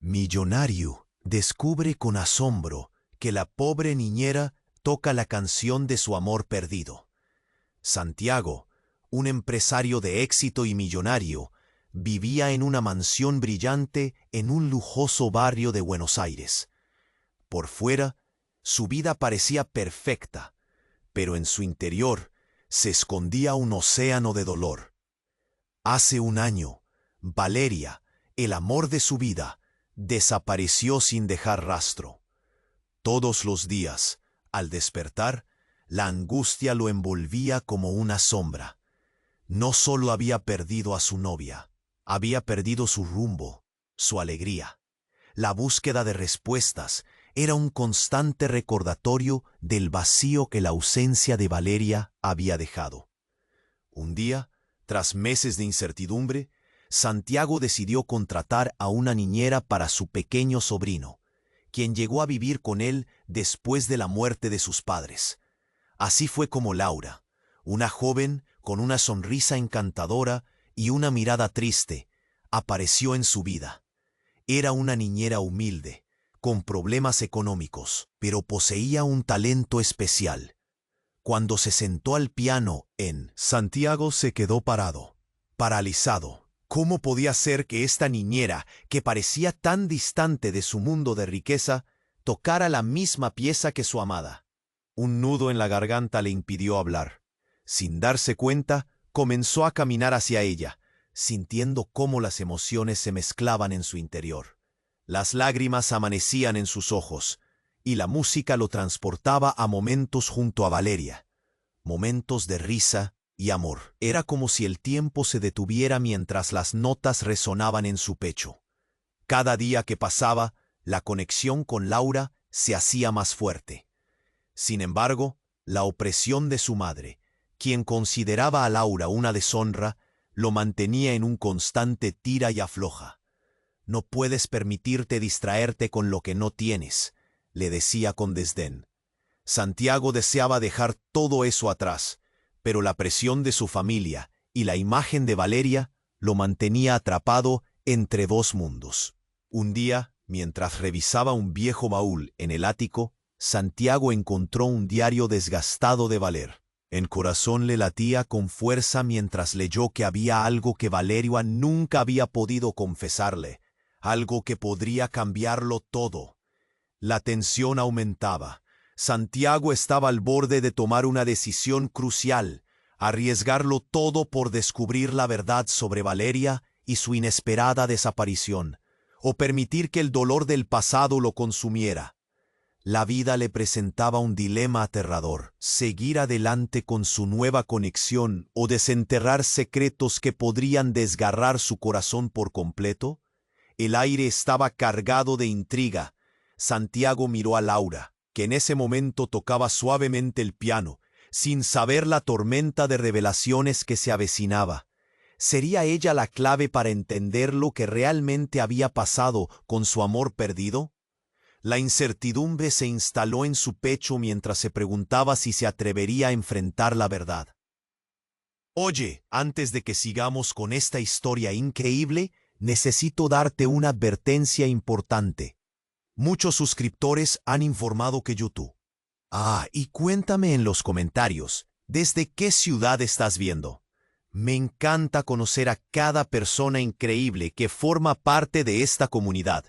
Millonario descubre con asombro que la pobre niñera toca la canción de su amor perdido. Santiago, un empresario de éxito y millonario, vivía en una mansión brillante en un lujoso barrio de Buenos Aires. Por fuera, su vida parecía perfecta, pero en su interior se escondía un océano de dolor. Hace un año, Valeria, el amor de su vida, desapareció sin dejar rastro. Todos los días, al despertar, la angustia lo envolvía como una sombra. No solo había perdido a su novia, había perdido su rumbo, su alegría. La búsqueda de respuestas era un constante recordatorio del vacío que la ausencia de Valeria había dejado. Un día, tras meses de incertidumbre, Santiago decidió contratar a una niñera para su pequeño sobrino, quien llegó a vivir con él después de la muerte de sus padres. Así fue como Laura, una joven con una sonrisa encantadora y una mirada triste, apareció en su vida. Era una niñera humilde, con problemas económicos, pero poseía un talento especial. Cuando se sentó al piano Santiago se quedó parado, paralizado. ¿Cómo podía ser que esta niñera, que parecía tan distante de su mundo de riqueza, tocara la misma pieza que su amada? Un nudo en la garganta le impidió hablar. Sin darse cuenta, comenzó a caminar hacia ella, sintiendo cómo las emociones se mezclaban en su interior. Las lágrimas amanecían en sus ojos, y la música lo transportaba a momentos junto a Valeria. Momentos de risa y amor. Era como si el tiempo se detuviera mientras las notas resonaban en su pecho. Cada día que pasaba, la conexión con Laura se hacía más fuerte. Sin embargo, la opresión de su madre, quien consideraba a Laura una deshonra, lo mantenía en un constante tira y afloja. «No puedes permitirte distraerte con lo que no tienes», le decía con desdén. Santiago deseaba dejar todo eso atrás, pero la presión de su familia y la imagen de Valeria lo mantenía atrapado entre dos mundos. Un día, mientras revisaba un viejo baúl en el ático, Santiago encontró un diario desgastado de Valer. El corazón le latía con fuerza mientras leyó que había algo que Valeria nunca había podido confesarle, algo que podría cambiarlo todo. La tensión aumentaba. Santiago estaba al borde de tomar una decisión crucial, arriesgarlo todo por descubrir la verdad sobre Valeria y su inesperada desaparición, o permitir que el dolor del pasado lo consumiera. La vida le presentaba un dilema aterrador: seguir adelante con su nueva conexión o desenterrar secretos que podrían desgarrar su corazón por completo. El aire estaba cargado de intriga. Santiago miró a Laura, que en ese momento tocaba suavemente el piano, sin saber la tormenta de revelaciones que se avecinaba. ¿Sería ella la clave para entender lo que realmente había pasado con su amor perdido? La incertidumbre se instaló en su pecho mientras se preguntaba si se atrevería a enfrentar la verdad. «Oye, antes de que sigamos con esta historia increíble, necesito darte una advertencia importante. Muchos suscriptores han informado que YouTube. Y cuéntame en los comentarios, ¿desde qué ciudad estás viendo? Me encanta conocer a cada persona increíble que forma parte de esta comunidad.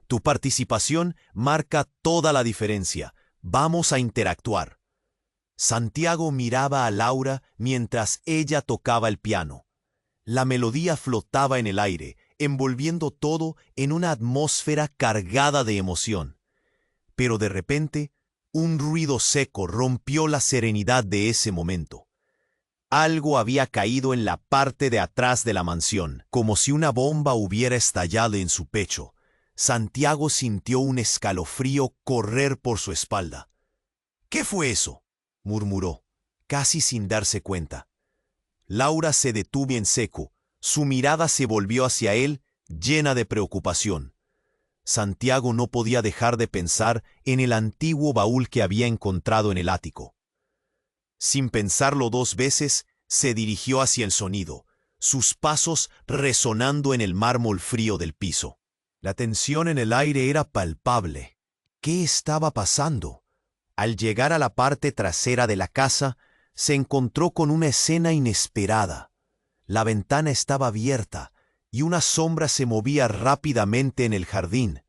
Tu participación marca toda la diferencia. Vamos a interactuar». Santiago miraba a Laura mientras ella tocaba el piano. La melodía flotaba en el aire, envolviendo todo en una atmósfera cargada de emoción. Pero de repente, un ruido seco rompió la serenidad de ese momento. Algo había caído en la parte de atrás de la mansión, como si una bomba hubiera estallado en su pecho. Santiago sintió un escalofrío correr por su espalda. «¿Qué fue eso?», murmuró, casi sin darse cuenta. Laura se detuvo en seco. Su mirada se volvió hacia él, llena de preocupación. Santiago no podía dejar de pensar en el antiguo baúl que había encontrado en el ático. Sin pensarlo dos veces, se dirigió hacia el sonido, sus pasos resonando en el mármol frío del piso. La tensión en el aire era palpable. ¿Qué estaba pasando? Al llegar a la parte trasera de la casa, se encontró con una escena inesperada. La ventana estaba abierta y una sombra se movía rápidamente en el jardín.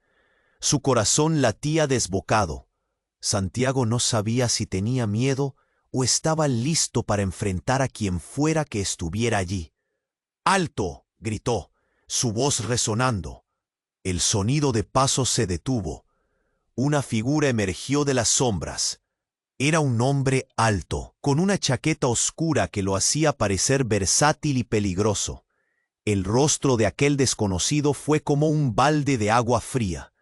Su corazón latía desbocado. Santiago no sabía si tenía miedo o estaba listo para enfrentar a quien fuera que estuviera allí. ¡Alto!, gritó, su voz resonando. El sonido de pasos se detuvo. Una figura emergió de las sombras. Era un hombre alto, con una chaqueta oscura que lo hacía parecer versátil y peligroso. El rostro de aquel desconocido fue como un balde de agua fría.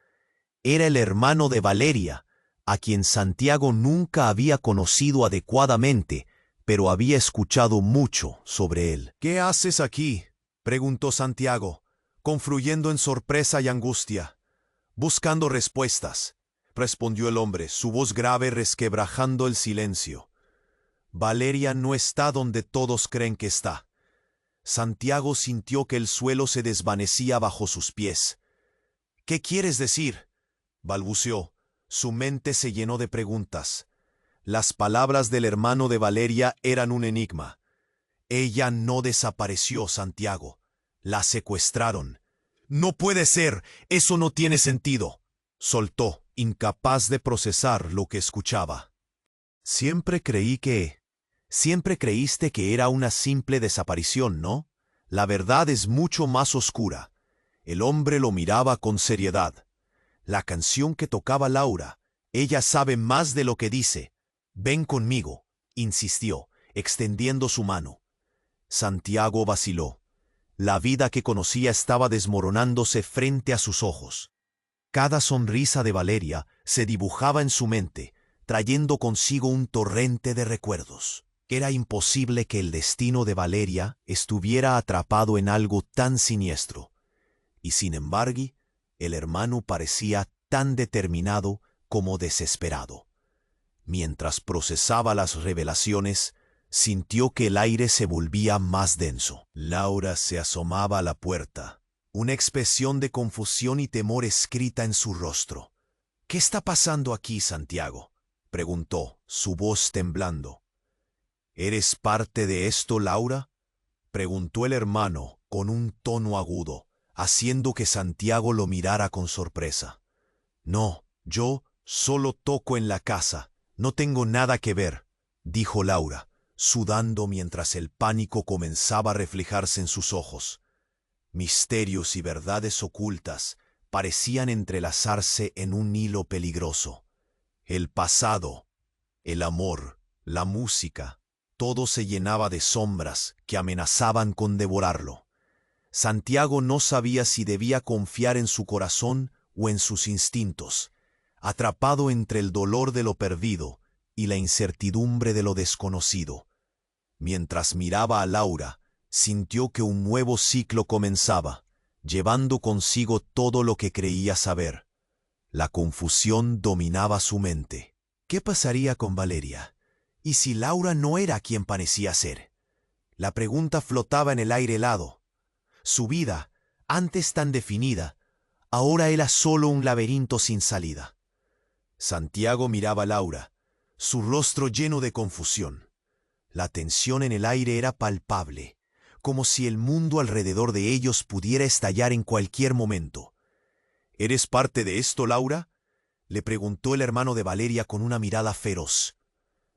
Era el hermano de Valeria, a quien Santiago nunca había conocido adecuadamente, pero había escuchado mucho sobre él. «¿Qué haces aquí?», preguntó Santiago, confluyendo en sorpresa y angustia. «Buscando respuestas», respondió el hombre, su voz grave resquebrajando el silencio. «Valeria no está donde todos creen que está». Santiago sintió que el suelo se desvanecía bajo sus pies. «¿Qué quieres decir?», balbuceó. Su mente se llenó de preguntas. Las palabras del hermano de Valeria eran un enigma. «Ella no desapareció, Santiago. La secuestraron». «No puede ser. Eso no tiene sentido», soltó, incapaz de procesar lo que escuchaba. Siempre creíste que era una simple desaparición, ¿no? La verdad es mucho más oscura». El hombre lo miraba con seriedad. «La canción que tocaba Laura, ella sabe más de lo que dice. Ven conmigo», insistió, extendiendo su mano. Santiago vaciló. La vida que conocía estaba desmoronándose frente a sus ojos. Cada sonrisa de Valeria se dibujaba en su mente, trayendo consigo un torrente de recuerdos. Era imposible que el destino de Valeria estuviera atrapado en algo tan siniestro. Y sin embargo, el hermano parecía tan determinado como desesperado. Mientras procesaba las revelaciones, sintió que el aire se volvía más denso. Laura se asomaba a la puerta, una expresión de confusión y temor escrita en su rostro. «¿Qué está pasando aquí, Santiago?», preguntó, su voz temblando. «¿Eres parte de esto, Laura?», preguntó el hermano con un tono agudo, haciendo que Santiago lo mirara con sorpresa. «No, yo solo toco en la casa, no tengo nada que ver», dijo Laura, sudando mientras el pánico comenzaba a reflejarse en sus ojos. Misterios y verdades ocultas parecían entrelazarse en un hilo peligroso. El pasado, el amor, la música, todo se llenaba de sombras que amenazaban con devorarlo. Santiago no sabía si debía confiar en su corazón o en sus instintos, atrapado entre el dolor de lo perdido y la incertidumbre de lo desconocido. Mientras miraba a Laura, sintió que un nuevo ciclo comenzaba, llevando consigo todo lo que creía saber. La confusión dominaba su mente. ¿Qué pasaría con Valeria? ¿Y si Laura no era quien parecía ser? La pregunta flotaba en el aire helado. Su vida, antes tan definida, ahora era solo un laberinto sin salida. Santiago miraba a Laura, su rostro lleno de confusión. La tensión en el aire era palpable, como si el mundo alrededor de ellos pudiera estallar en cualquier momento. «¿Eres parte de esto, Laura?», le preguntó el hermano de Valeria con una mirada feroz.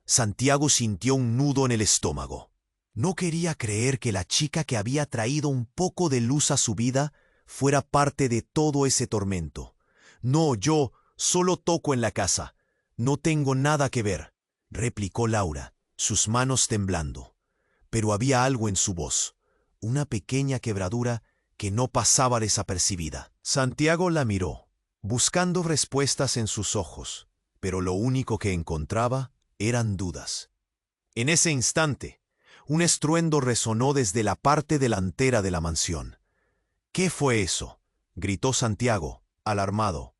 Santiago sintió un nudo en el estómago. No quería creer que la chica que había traído un poco de luz a su vida fuera parte de todo ese tormento. «No, yo solo toco en la casa. No tengo nada que ver», replicó Laura, sus manos temblando. Pero había algo en su voz, una pequeña quebradura que no pasaba desapercibida. Santiago la miró, buscando respuestas en sus ojos, pero lo único que encontraba eran dudas. En ese instante, un estruendo resonó desde la parte delantera de la mansión. «¿Qué fue eso?», gritó Santiago, alarmado.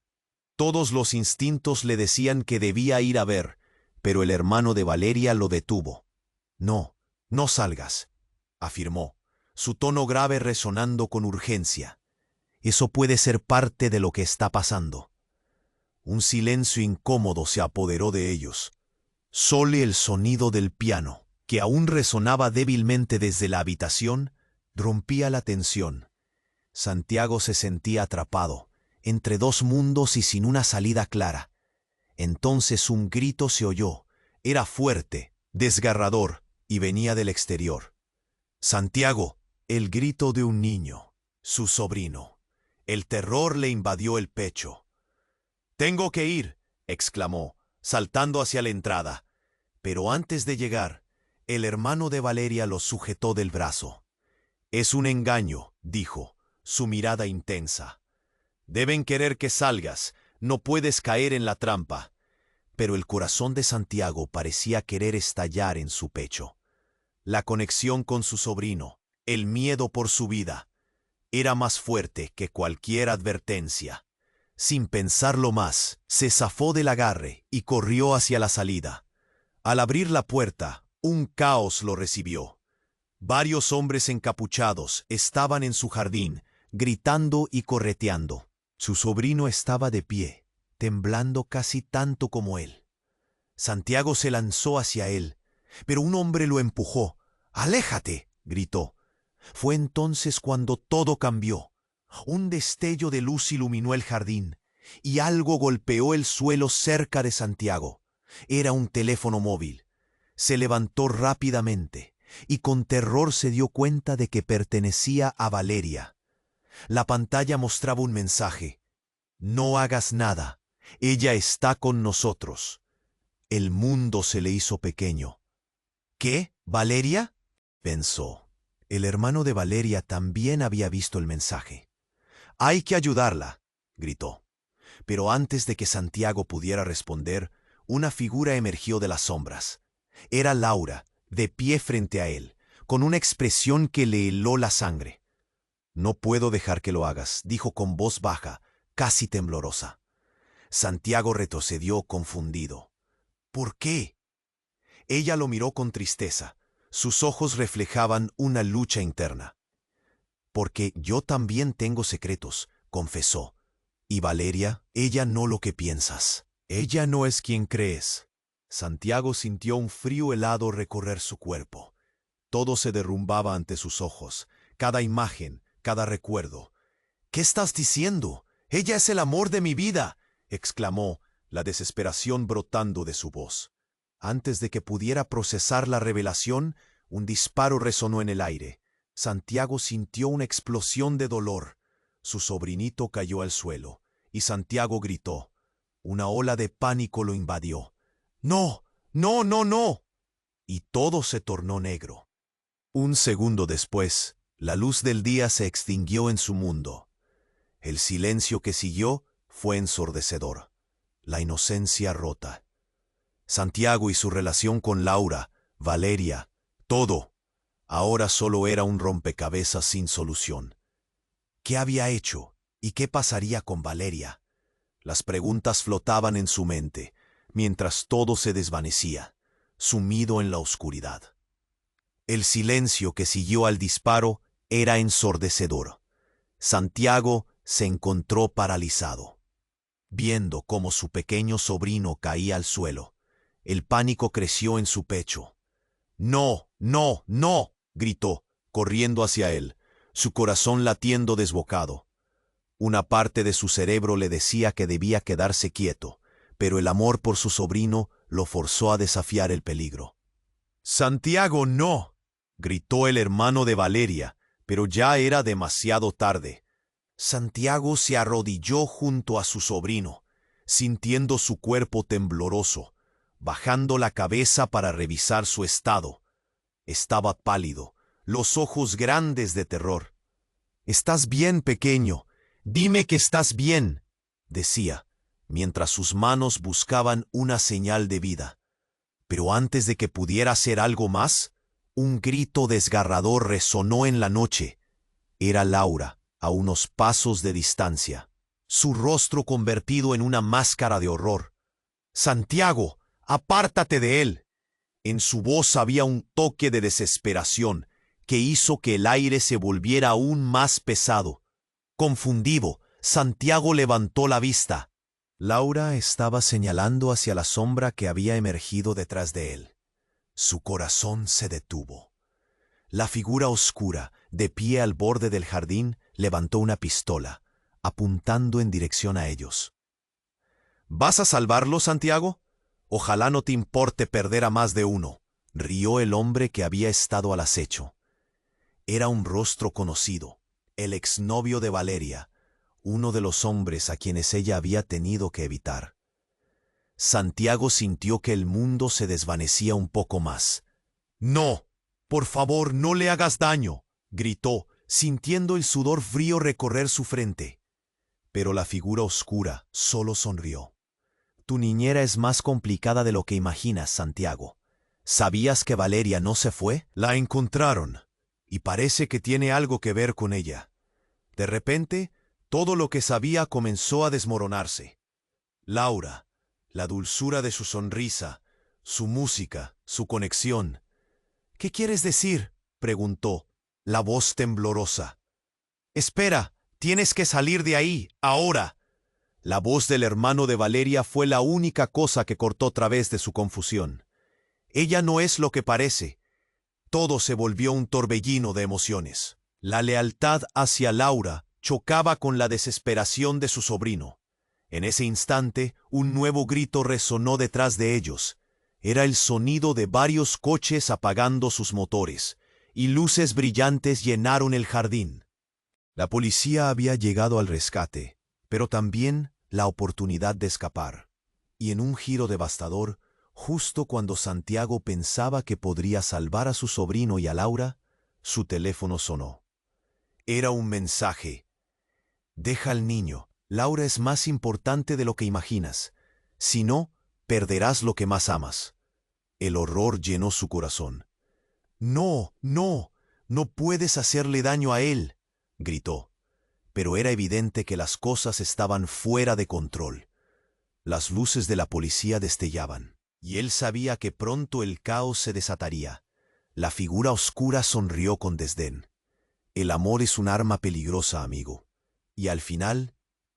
Todos los instintos le decían que debía ir a ver, pero el hermano de Valeria lo detuvo. «No, no salgas», afirmó, su tono grave resonando con urgencia. Eso puede ser parte de lo que está pasando. Un silencio incómodo se apoderó de ellos. Solo el sonido del piano, que aún resonaba débilmente desde la habitación, rompía la tensión. Santiago se sentía atrapado, entre dos mundos y sin una salida clara. Entonces un grito se oyó. Era fuerte, desgarrador, y venía del exterior. Santiago, el grito de un niño, su sobrino. El terror le invadió el pecho. «Tengo que ir», exclamó, saltando hacia la entrada. Pero antes de llegar, el hermano de Valeria lo sujetó del brazo. «Es un engaño», dijo, su mirada intensa. «Deben querer que salgas, no puedes caer en la trampa». Pero el corazón de Santiago parecía querer estallar en su pecho. La conexión con su sobrino, el miedo por su vida, era más fuerte que cualquier advertencia. Sin pensarlo más, se zafó del agarre y corrió hacia la salida. Al abrir la puerta, un caos lo recibió. Varios hombres encapuchados estaban en su jardín, gritando y correteando. Su sobrino estaba de pie, temblando casi tanto como él. Santiago se lanzó hacia él, pero un hombre lo empujó. «¡Aléjate!», gritó. Fue entonces cuando todo cambió. Un destello de luz iluminó el jardín, y algo golpeó el suelo cerca de Santiago. Era un teléfono móvil. Se levantó rápidamente, y con terror se dio cuenta de que pertenecía a Valeria. La pantalla mostraba un mensaje: «No hagas nada, ella está con nosotros». El mundo se le hizo pequeño. «¿Qué? ¿Valeria?», pensó. El hermano de Valeria también había visto el mensaje. «Hay que ayudarla», gritó. Pero antes de que Santiago pudiera responder, una figura emergió de las sombras. Era Laura, de pie frente a él, con una expresión que le heló la sangre. «No puedo dejar que lo hagas», dijo con voz baja, casi temblorosa. Santiago retrocedió confundido. «¿Por qué?». Ella lo miró con tristeza. Sus ojos reflejaban una lucha interna. «Porque yo también tengo secretos», confesó. «Y Valeria, ella no lo que piensas. Ella no es quien crees». Santiago sintió un frío helado recorrer su cuerpo. Todo se derrumbaba ante sus ojos, cada imagen, cada recuerdo. «¿Qué estás diciendo? Ella es el amor de mi vida», exclamó, la desesperación brotando de su voz. Antes de que pudiera procesar la revelación, un disparo resonó en el aire. Santiago sintió una explosión de dolor. Su sobrinito cayó al suelo, y Santiago gritó. Una ola de pánico lo invadió. «¡No! ¡No, no, no!». Y todo se tornó negro. Un segundo después, la luz del día se extinguió en su mundo. El silencio que siguió fue ensordecedor. La inocencia rota. Santiago y su relación con Laura, Valeria, todo, ahora solo era un rompecabezas sin solución. ¿Qué había hecho? ¿Y qué pasaría con Valeria? Las preguntas flotaban en su mente, mientras todo se desvanecía, sumido en la oscuridad. El silencio que siguió al disparo era ensordecedor. Santiago se encontró paralizado, viendo cómo su pequeño sobrino caía al suelo. El pánico creció en su pecho. «¡No, no, no!», gritó, corriendo hacia él, su corazón latiendo desbocado. Una parte de su cerebro le decía que debía quedarse quieto, pero el amor por su sobrino lo forzó a desafiar el peligro. «¡Santiago, no!», gritó el hermano de Valeria, pero ya era demasiado tarde. Santiago se arrodilló junto a su sobrino, sintiendo su cuerpo tembloroso, bajando la cabeza para revisar su estado. Estaba pálido, los ojos grandes de terror. «¿Estás bien, pequeño? Dime que estás bien», decía, mientras sus manos buscaban una señal de vida. Pero antes de que pudiera hacer algo más, un grito desgarrador resonó en la noche. Era Laura, a unos pasos de distancia, su rostro convertido en una máscara de horror. «¡Santiago! ¡Apártate de él!». En su voz había un toque de desesperación que hizo que el aire se volviera aún más pesado. Confundido, Santiago levantó la vista. Laura estaba señalando hacia la sombra que había emergido detrás de él. Su corazón se detuvo. La figura oscura, de pie al borde del jardín, levantó una pistola, apuntando en dirección a ellos. ¿Vas a salvarlo, Santiago? Ojalá no te importe perder a más de uno, rió el hombre que había estado al acecho. Era un rostro conocido, el exnovio de Valeria, uno de los hombres a quienes ella había tenido que evitar. Santiago sintió que el mundo se desvanecía un poco más. «No, por favor, no le hagas daño», gritó, sintiendo el sudor frío recorrer su frente. Pero la figura oscura solo sonrió. «Tu niñera es más complicada de lo que imaginas, Santiago. ¿Sabías que Valeria no se fue? La encontraron, y parece que tiene algo que ver con ella». De repente, todo lo que sabía comenzó a desmoronarse. Laura, la dulzura de su sonrisa, su música, su conexión. «¿Qué quieres decir?», preguntó, la voz temblorosa. «Espera, tienes que salir de ahí, ahora». La voz del hermano de Valeria fue la única cosa que cortó otra vez de su confusión. Ella no es lo que parece. Todo se volvió un torbellino de emociones. La lealtad hacia Laura chocaba con la desesperación de su sobrino. En ese instante, un nuevo grito resonó detrás de ellos. Era el sonido de varios coches apagando sus motores, y luces brillantes llenaron el jardín. La policía había llegado al rescate, pero también la oportunidad de escapar. Y en un giro devastador, justo cuando Santiago pensaba que podría salvar a su sobrino y a Laura, su teléfono sonó. Era un mensaje. «Deja al niño. Laura es más importante de lo que imaginas. Si no, perderás lo que más amas». El horror llenó su corazón. «No, no, no puedes hacerle daño a él», gritó. Pero era evidente que las cosas estaban fuera de control. Las luces de la policía destellaban, y él sabía que pronto el caos se desataría. La figura oscura sonrió con desdén. «El amor es un arma peligrosa, amigo. Y al final,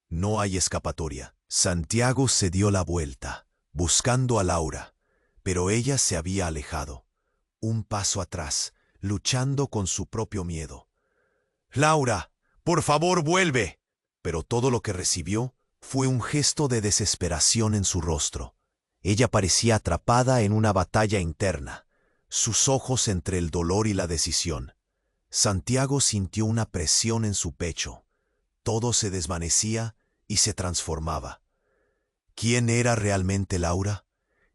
no hay escapatoria». Santiago se dio la vuelta, buscando a Laura, pero ella se había alejado. Un paso atrás, luchando con su propio miedo. «Laura, por favor, vuelve». Pero todo lo que recibió fue un gesto de desesperación en su rostro. Ella parecía atrapada en una batalla interna, sus ojos entre el dolor y la decisión. Santiago sintió una presión en su pecho. Todo se desvanecía y se transformaba. ¿Quién era realmente Laura?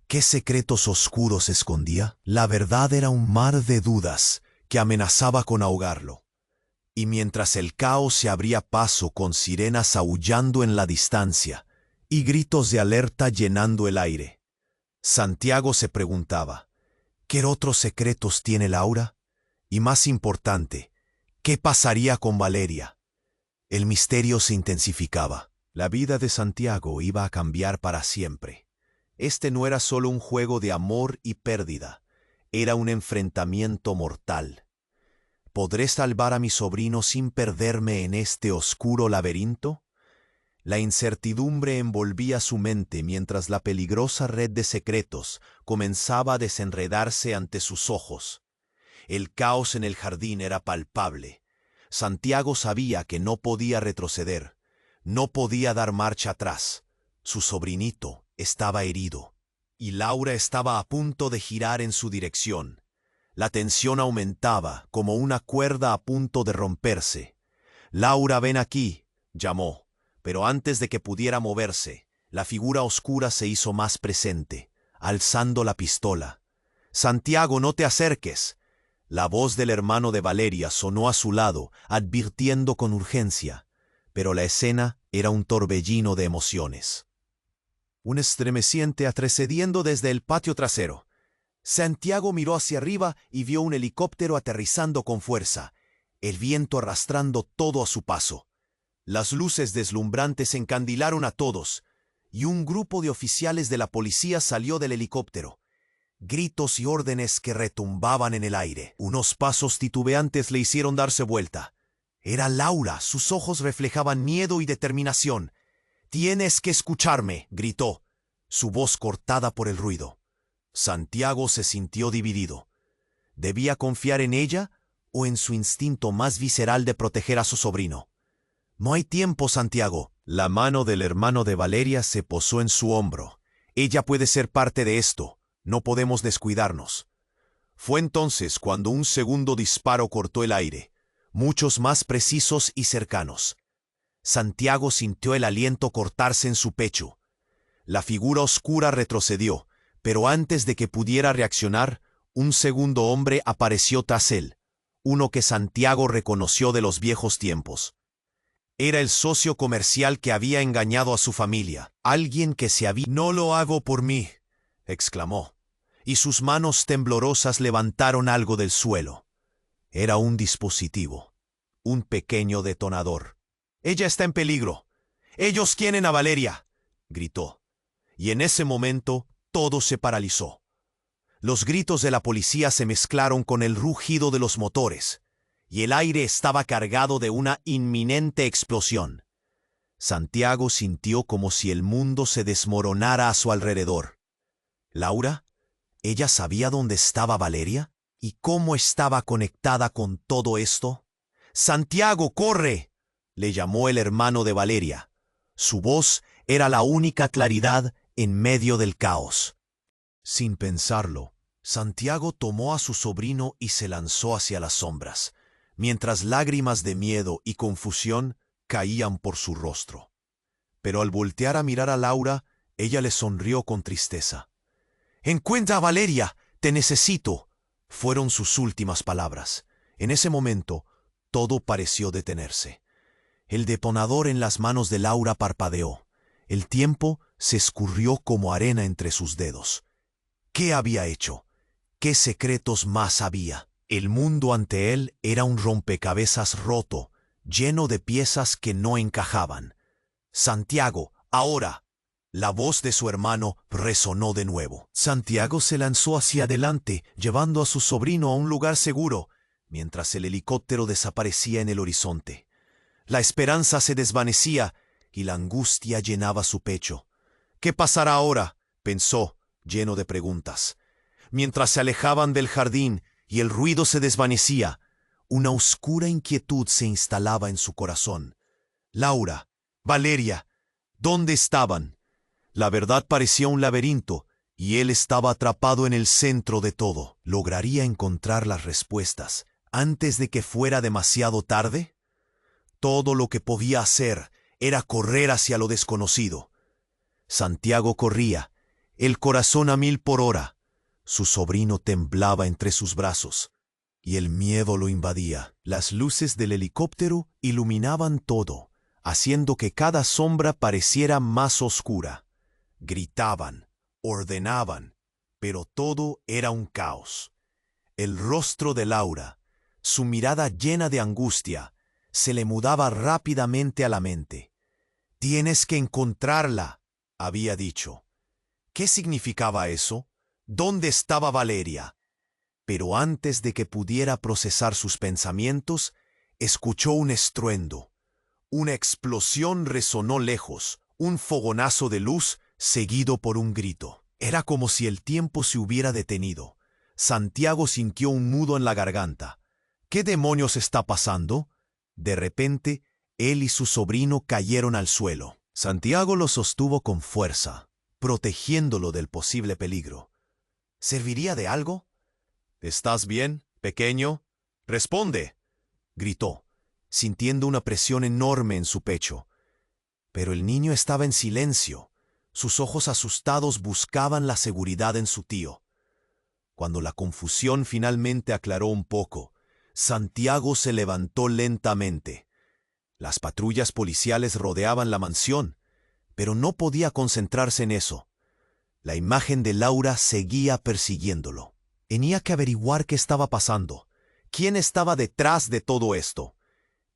¿Qué secretos oscuros escondía? La verdad era un mar de dudas que amenazaba con ahogarlo. Y mientras el caos se abría paso con sirenas aullando en la distancia y gritos de alerta llenando el aire, Santiago se preguntaba, ¿qué otros secretos tiene Laura? Y más importante, ¿qué pasaría con Valeria? El misterio se intensificaba. La vida de Santiago iba a cambiar para siempre. Este no era solo un juego de amor y pérdida, era un enfrentamiento mortal. ¿Podré salvar a mi sobrino sin perderme en este oscuro laberinto? La incertidumbre envolvía su mente mientras la peligrosa red de secretos comenzaba a desenredarse ante sus ojos. El caos en el jardín era palpable. Santiago sabía que no podía retroceder, no podía dar marcha atrás. Su sobrinito estaba herido, y Laura estaba a punto de girar en su dirección. La tensión aumentaba como una cuerda a punto de romperse. «Laura, ven aquí», llamó, pero antes de que pudiera moverse, la figura oscura se hizo más presente, alzando la pistola. «Santiago, no te acerques». La voz del hermano de Valeria sonó a su lado, advirtiendo con urgencia, pero la escena era un torbellino de emociones. Un estremeciente antecediendo desde el patio trasero. Santiago miró hacia arriba y vio un helicóptero aterrizando con fuerza, el viento arrastrando todo a su paso. Las luces deslumbrantes encandilaron a todos, y un grupo de oficiales de la policía salió del helicóptero. Gritos y órdenes que retumbaban en el aire. Unos pasos titubeantes le hicieron darse vuelta. Era Laura, sus ojos reflejaban miedo y determinación. «Tienes que escucharme», gritó, su voz cortada por el ruido. Santiago se sintió dividido. ¿Debía confiar en ella o en su instinto más visceral de proteger a su sobrino? «No hay tiempo, Santiago». La mano del hermano de Valeria se posó en su hombro. «Ella puede ser parte de esto. No podemos descuidarnos». Fue entonces cuando un segundo disparo cortó el aire, muchos más precisos y cercanos. Santiago sintió el aliento cortarse en su pecho. La figura oscura retrocedió, pero antes de que pudiera reaccionar, un segundo hombre apareció tras él, uno que Santiago reconoció de los viejos tiempos. Era el socio comercial que había engañado a su familia, alguien que se había... «No lo hago por mí», exclamó, y sus manos temblorosas levantaron algo del suelo. Era un dispositivo, un pequeño detonador. «Ella está en peligro. Ellos quieren a Valeria», gritó, y en ese momento todo se paralizó. Los gritos de la policía se mezclaron con el rugido de los motores, y el aire estaba cargado de una inminente explosión. Santiago sintió como si el mundo se desmoronara a su alrededor. ¿Laura? ¿Ella sabía dónde estaba Valeria? ¿Y cómo estaba conectada con todo esto? «Santiago, corre», le llamó el hermano de Valeria. Su voz era la única claridad en medio del caos. Sin pensarlo, Santiago tomó a su sobrino y se lanzó hacia las sombras, mientras lágrimas de miedo y confusión caían por su rostro. Pero al voltear a mirar a Laura, ella le sonrió con tristeza. «Encuentra a Valeria, te necesito», fueron sus últimas palabras. En ese momento, todo pareció detenerse. El detonador en las manos de Laura parpadeó. El tiempo se escurrió como arena entre sus dedos. ¿Qué había hecho? ¿Qué secretos más había? El mundo ante él era un rompecabezas roto, lleno de piezas que no encajaban. «Santiago, ahora». La voz de su hermano resonó de nuevo. Santiago se lanzó hacia adelante, llevando a su sobrino a un lugar seguro, mientras el helicóptero desaparecía en el horizonte. La esperanza se desvanecía y la angustia llenaba su pecho. «¿Qué pasará ahora?», pensó, lleno de preguntas. Mientras se alejaban del jardín y el ruido se desvanecía, una oscura inquietud se instalaba en su corazón. Laura, Valeria, ¿dónde estaban? La verdad parecía un laberinto, y él estaba atrapado en el centro de todo. ¿Lograría encontrar las respuestas antes de que fuera demasiado tarde? Todo lo que podía hacer era correr hacia lo desconocido. Santiago corría, el corazón a 1000 por hora. Su sobrino temblaba entre sus brazos, y el miedo lo invadía. Las luces del helicóptero iluminaban todo, haciendo que cada sombra pareciera más oscura. Gritaban, ordenaban, pero todo era un caos. El rostro de Laura, su mirada llena de angustia, se le mudaba rápidamente a la mente. «Tienes que encontrarla», había dicho. ¿Qué significaba eso? ¿Dónde estaba Valeria? Pero antes de que pudiera procesar sus pensamientos, escuchó un estruendo. Una explosión resonó lejos, un fogonazo de luz seguido por un grito. Era como si el tiempo se hubiera detenido. Santiago sintió un nudo en la garganta. ¿Qué demonios está pasando? De repente, él y su sobrino cayeron al suelo. Santiago lo sostuvo con fuerza, protegiéndolo del posible peligro. ¿Serviría de algo? «¿Estás bien, pequeño? Responde», gritó, sintiendo una presión enorme en su pecho. Pero el niño estaba en silencio. Sus ojos asustados buscaban la seguridad en su tío. Cuando la confusión finalmente aclaró un poco, Santiago se levantó lentamente. Las patrullas policiales rodeaban la mansión, pero no podía concentrarse en eso. La imagen de Laura seguía persiguiéndolo. Tenía que averiguar qué estaba pasando, quién estaba detrás de todo esto.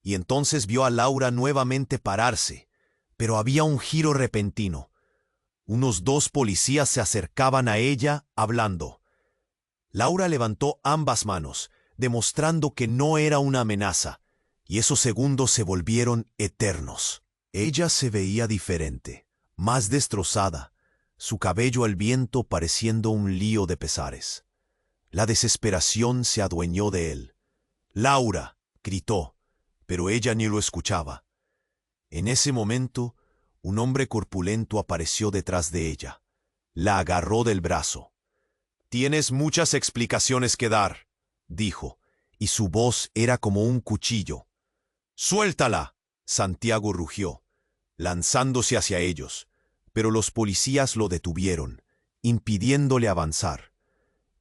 Y entonces vio a Laura nuevamente pararse, pero había un giro repentino. Unos 2 policías se acercaban a ella, hablando. Laura levantó ambas manos, demostrando que no era una amenaza, y esos segundos se volvieron eternos. Ella se veía diferente, más destrozada, su cabello al viento pareciendo un lío de pesares. La desesperación se adueñó de él. «¡Laura!», gritó, pero ella ni lo escuchaba. En ese momento, un hombre corpulento apareció detrás de ella. La agarró del brazo. «Tienes muchas explicaciones que dar», dijo, y su voz era como un cuchillo. «¡Suéltala!», Santiago rugió, lanzándose hacia ellos, pero los policías lo detuvieron, impidiéndole avanzar.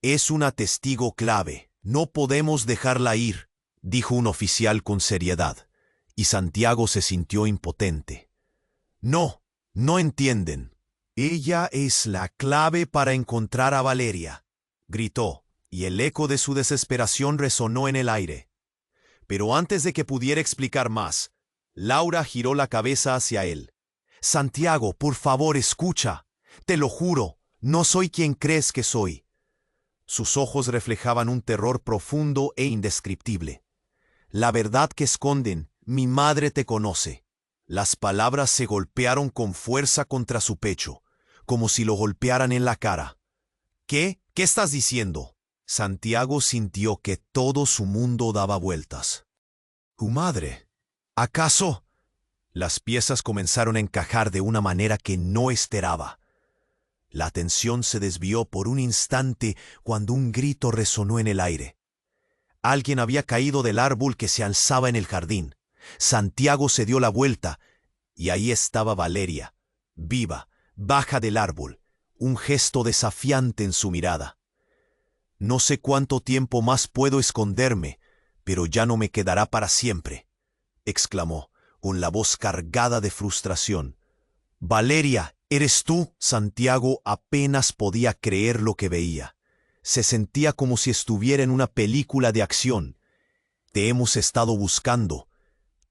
«Es una testigo clave. No podemos dejarla ir», dijo un oficial con seriedad, y Santiago se sintió impotente. «No, no entienden. Ella es la clave para encontrar a Valeria», gritó, y el eco de su desesperación resonó en el aire. Pero antes de que pudiera explicar más, Laura giró la cabeza hacia él. «Santiago, por favor, escucha. Te lo juro, no soy quien crees que soy». Sus ojos reflejaban un terror profundo e indescriptible. «La verdad que esconden, mi madre te conoce». Las palabras se golpearon con fuerza contra su pecho, como si lo golpearan en la cara. «¿Qué? ¿Qué estás diciendo?». Santiago sintió que todo su mundo daba vueltas. «¿Tu madre? ¿Acaso?». Las piezas comenzaron a encajar de una manera que no esperaba. La atención se desvió por un instante cuando un grito resonó en el aire. Alguien había caído del árbol que se alzaba en el jardín. Santiago se dio la vuelta, y ahí estaba Valeria, viva, baja del árbol, un gesto desafiante en su mirada. «No sé cuánto tiempo más puedo esconderme, pero ya no me quedará para siempre», exclamó, con la voz cargada de frustración. «Valeria, ¿eres tú?». Santiago apenas podía creer lo que veía. Se sentía como si estuviera en una película de acción. «Te hemos estado buscando.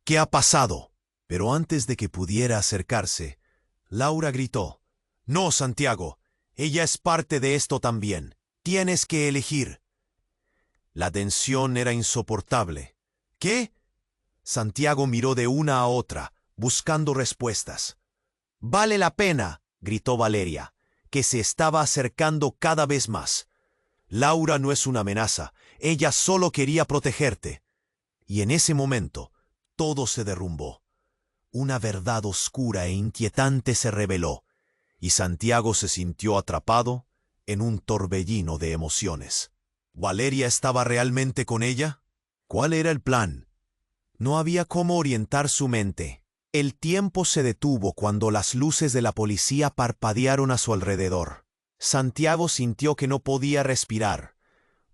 ¿Qué ha pasado?». Pero antes de que pudiera acercarse, Laura gritó: «No, Santiago, ella es parte de esto también. Tienes que elegir». La tensión era insoportable. «¿Qué?». Santiago miró de una a otra, buscando respuestas. «Vale la pena», gritó Valeria, que se estaba acercando cada vez más. «Laura no es una amenaza, ella solo quería protegerte». Y en ese momento, todo se derrumbó. Una verdad oscura e inquietante se reveló, y Santiago se sintió atrapado en un torbellino de emociones. ¿Valeria estaba realmente con ella? ¿Cuál era el plan? No había cómo orientar su mente. El tiempo se detuvo cuando las luces de la policía parpadearon a su alrededor. Santiago sintió que no podía respirar.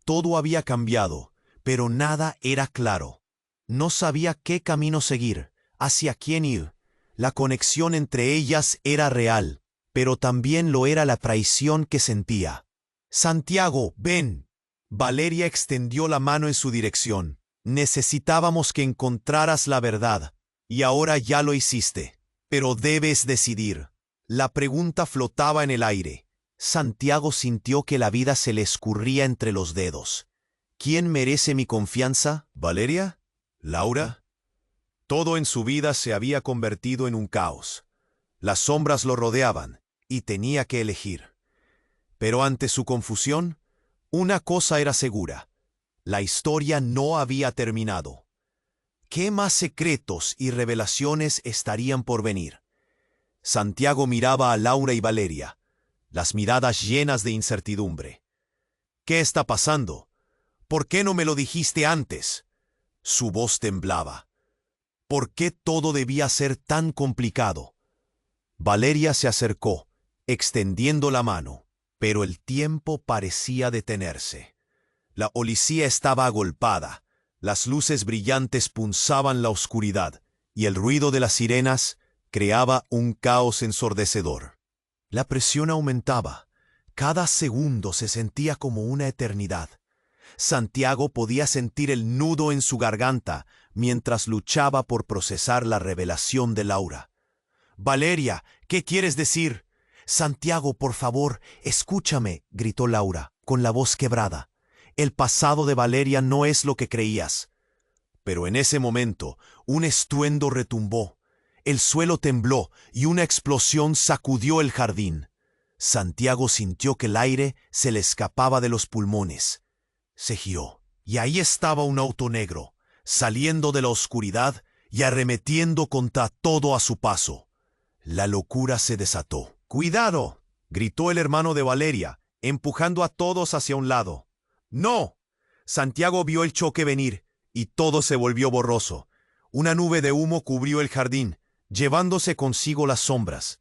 Todo había cambiado, pero nada era claro. No sabía qué camino seguir, hacia quién ir. La conexión entre ellas era real, pero también lo era la traición que sentía. «Santiago, ven». Valeria extendió la mano en su dirección. «Necesitábamos que encontraras la verdad, y ahora ya lo hiciste. Pero debes decidir». La pregunta flotaba en el aire. Santiago sintió que la vida se le escurría entre los dedos. ¿Quién merece mi confianza? ¿Valeria? ¿Laura? Todo en su vida se había convertido en un caos. Las sombras lo rodeaban, y tenía que elegir. Pero ante su confusión, una cosa era segura: la historia no había terminado. ¿Qué más secretos y revelaciones estarían por venir? Santiago miraba a Laura y Valeria, las miradas llenas de incertidumbre. «¿Qué está pasando? ¿Por qué no me lo dijiste antes?». Su voz temblaba. ¿Por qué todo debía ser tan complicado? Valeria se acercó, extendiendo la mano, pero el tiempo parecía detenerse. La policía estaba agolpada, las luces brillantes punzaban la oscuridad, y el ruido de las sirenas creaba un caos ensordecedor. La presión aumentaba. Cada segundo se sentía como una eternidad. Santiago podía sentir el nudo en su garganta mientras luchaba por procesar la revelación de Laura. «Valeria, ¿qué quieres decir?». «Santiago, por favor, escúchame», gritó Laura, con la voz quebrada. «El pasado de Valeria no es lo que creías». Pero en ese momento, un estruendo retumbó. El suelo tembló y una explosión sacudió el jardín. Santiago sintió que el aire se le escapaba de los pulmones. Se giró, y ahí estaba un auto negro, saliendo de la oscuridad y arremetiendo contra todo a su paso. La locura se desató. ¡Cuidado!, gritó el hermano de Valeria, empujando a todos hacia un lado. ¡No! Santiago vio el choque venir, y todo se volvió borroso. Una nube de humo cubrió el jardín, llevándose consigo las sombras.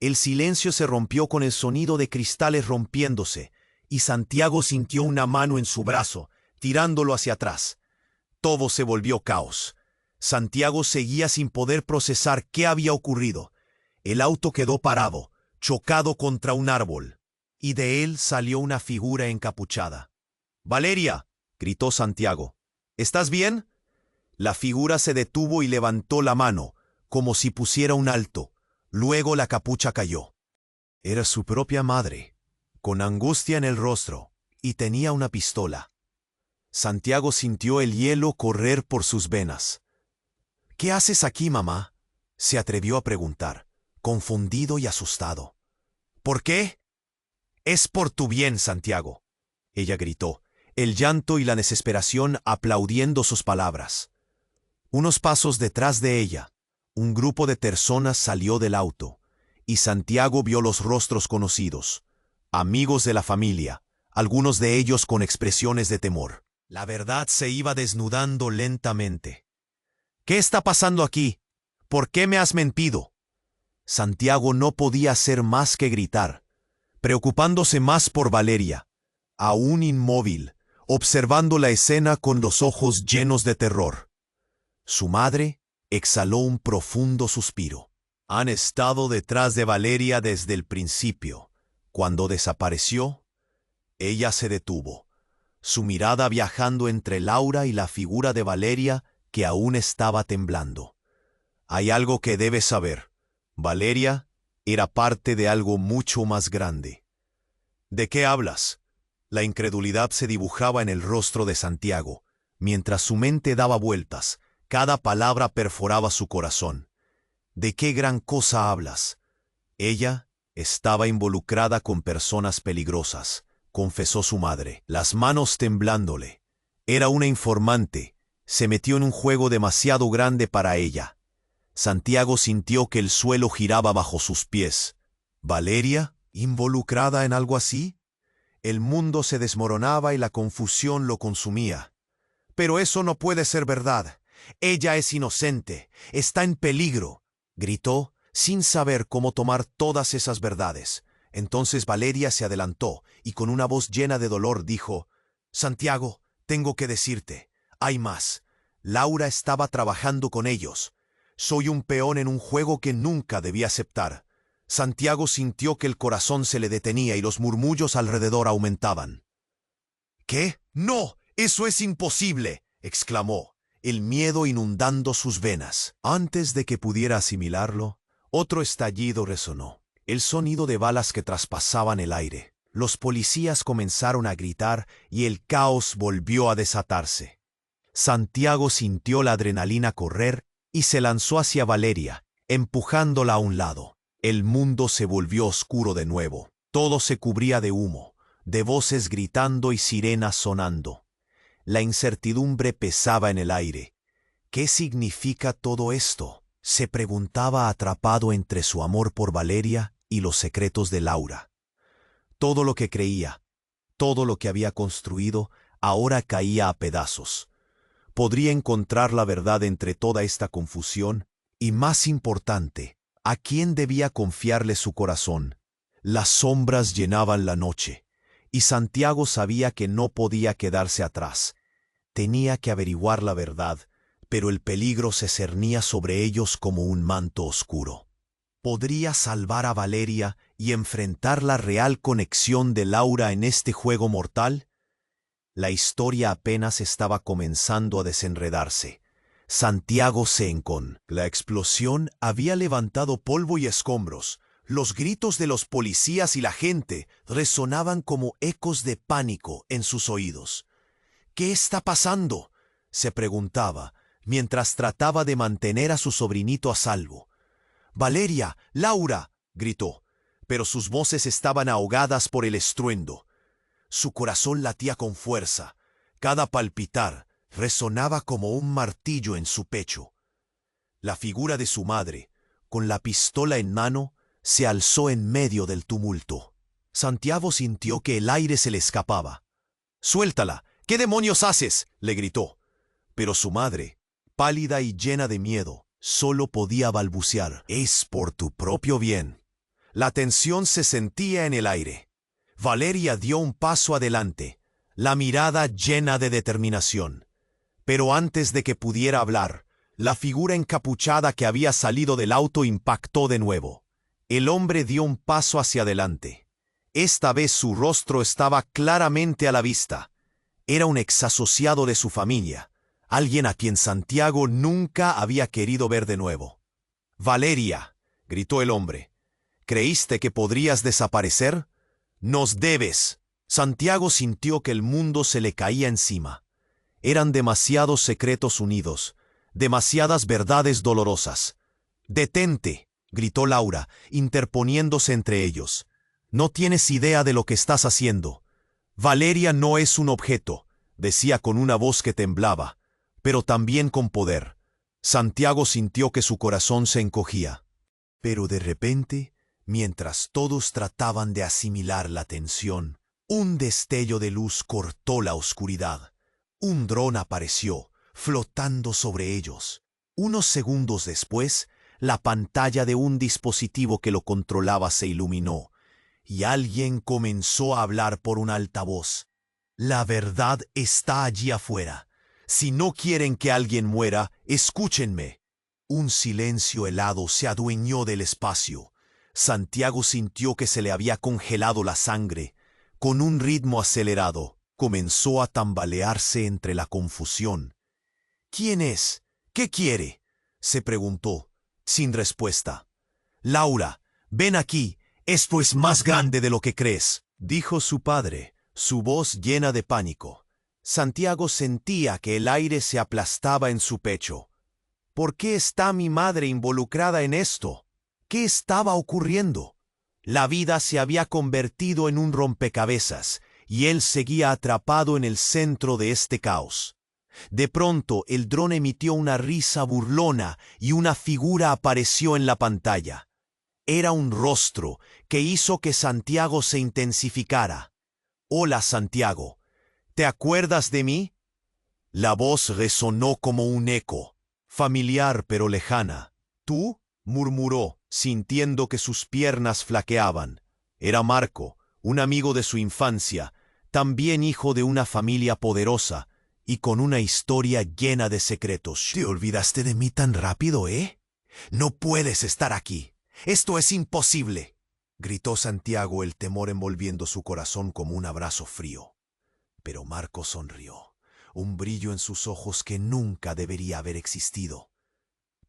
El silencio se rompió con el sonido de cristales rompiéndose, y Santiago sintió una mano en su brazo, tirándolo hacia atrás. Todo se volvió caos. Santiago seguía sin poder procesar qué había ocurrido. El auto quedó parado, chocado contra un árbol, y de él salió una figura encapuchada. «¡Valeria!», gritó Santiago. «¿Estás bien?». La figura se detuvo y levantó la mano, como si pusiera un alto. Luego la capucha cayó. Era su propia madre, con angustia en el rostro, y tenía una pistola. Santiago sintió el hielo correr por sus venas. «¿Qué haces aquí, mamá?», se atrevió a preguntar, confundido y asustado. «¿Por qué?». «Es por tu bien, Santiago», ella gritó, el llanto y la desesperación aplaudiendo sus palabras. Unos pasos detrás de ella, un grupo de personas salió del auto, y Santiago vio los rostros conocidos, amigos de la familia, algunos de ellos con expresiones de temor. La verdad se iba desnudando lentamente. «¿Qué está pasando aquí? ¿Por qué me has mentido?». Santiago no podía hacer más que gritar, preocupándose más por Valeria, aún inmóvil, observando la escena con los ojos llenos de terror. Su madre exhaló un profundo suspiro. «Han estado detrás de Valeria desde el principio. Cuando desapareció, ella se detuvo, su mirada viajando entre Laura y la figura de Valeria que aún estaba temblando. Hay algo que debes saber. Valeria era parte de algo mucho más grande». «¿De qué hablas?». La incredulidad se dibujaba en el rostro de Santiago, mientras su mente daba vueltas. Cada palabra perforaba su corazón. «¿De qué gran cosa hablas?». «Ella estaba involucrada con personas peligrosas», confesó su madre, las manos temblándole. «Era una informante. Se metió en un juego demasiado grande para ella». Santiago sintió que el suelo giraba bajo sus pies. ¿Valeria? ¿Involucrada en algo así? El mundo se desmoronaba y la confusión lo consumía. «Pero eso no puede ser verdad. Ella es inocente. Está en peligro», gritó, sin saber cómo tomar todas esas verdades. Entonces Valeria se adelantó y con una voz llena de dolor dijo: «Santiago, tengo que decirte, hay más. Laura estaba trabajando con ellos. Soy un peón en un juego que nunca debí aceptar». Santiago sintió que el corazón se le detenía y los murmullos alrededor aumentaban. «¿Qué? ¡No! ¡Eso es imposible!», exclamó, el miedo inundando sus venas. Antes de que pudiera asimilarlo, otro estallido resonó. El sonido de balas que traspasaban el aire. Los policías comenzaron a gritar y el caos volvió a desatarse. Santiago sintió la adrenalina correr y se lanzó hacia Valeria, empujándola a un lado. El mundo se volvió oscuro de nuevo. Todo se cubría de humo, de voces gritando y sirenas sonando. La incertidumbre pesaba en el aire. «¿Qué significa todo esto?», se preguntaba atrapado entre su amor por Valeria y los secretos de Laura. Todo lo que creía, todo lo que había construido, ahora caía a pedazos. ¿Podría encontrar la verdad entre toda esta confusión? Y más importante, ¿a quién debía confiarle su corazón? Las sombras llenaban la noche, y Santiago sabía que no podía quedarse atrás. Tenía que averiguar la verdad, pero el peligro se cernía sobre ellos como un manto oscuro. ¿Podría salvar a Valeria y enfrentar la real conexión de Laura en este juego mortal? La historia apenas estaba comenzando a desenredarse. Santiago se encon. La explosión había levantado polvo y escombros. Los gritos de los policías y la gente resonaban como ecos de pánico en sus oídos. «¿Qué está pasando?», se preguntaba, mientras trataba de mantener a su sobrinito a salvo. «¡Valeria! ¡Laura!», gritó, pero sus voces estaban ahogadas por el estruendo. Su corazón latía con fuerza. Cada palpitar resonaba como un martillo en su pecho. La figura de su madre, con la pistola en mano, se alzó en medio del tumulto. Santiago sintió que el aire se le escapaba. «¡Suéltala! ¿Qué demonios haces?», le gritó. Pero su madre, pálida y llena de miedo, solo podía balbucear: «Es por tu propio bien». La tensión se sentía en el aire. Valeria dio un paso adelante, la mirada llena de determinación. Pero antes de que pudiera hablar, la figura encapuchada que había salido del auto impactó de nuevo. El hombre dio un paso hacia adelante. Esta vez su rostro estaba claramente a la vista. Era un exasociado de su familia, alguien a quien Santiago nunca había querido ver de nuevo. «Valeria», gritó el hombre, «¿creíste que podrías desaparecer? ¡Nos debes!». Santiago sintió que el mundo se le caía encima. Eran demasiados secretos unidos, demasiadas verdades dolorosas. «Detente», gritó Laura, interponiéndose entre ellos. «No tienes idea de lo que estás haciendo. Valeria no es un objeto», decía con una voz que temblaba, pero también con poder. Santiago sintió que su corazón se encogía. Pero de repente, mientras todos trataban de asimilar la tensión, un destello de luz cortó la oscuridad. Un dron apareció, flotando sobre ellos. Unos segundos después, la pantalla de un dispositivo que lo controlaba se iluminó, y alguien comenzó a hablar por un altavoz. «La verdad está allí afuera. Si no quieren que alguien muera, escúchenme». Un silencio helado se adueñó del espacio. Santiago sintió que se le había congelado la sangre. Con un ritmo acelerado, comenzó a tambalearse entre la confusión. «¿Quién es? ¿Qué quiere?», se preguntó, sin respuesta. «Laura, ven aquí, esto es más grande de lo que crees», dijo su padre, su voz llena de pánico. Santiago sentía que el aire se aplastaba en su pecho. ¿Por qué está mi madre involucrada en esto? ¿Qué estaba ocurriendo? La vida se había convertido en un rompecabezas, y él seguía atrapado en el centro de este caos. De pronto el dron emitió una risa burlona y una figura apareció en la pantalla. Era un rostro que hizo que Santiago se intensificara. «Hola, Santiago, ¿te acuerdas de mí?». La voz resonó como un eco, familiar pero lejana. «¿Tú?», murmuró, sintiendo que sus piernas flaqueaban. Era Marco, un amigo de su infancia, también hijo de una familia poderosa y con una historia llena de secretos. «¿Te olvidaste de mí tan rápido, eh? No puedes estar aquí. Esto es imposible», gritó Santiago, el temor envolviendo su corazón como un abrazo frío. Pero Marco sonrió, un brillo en sus ojos que nunca debería haber existido.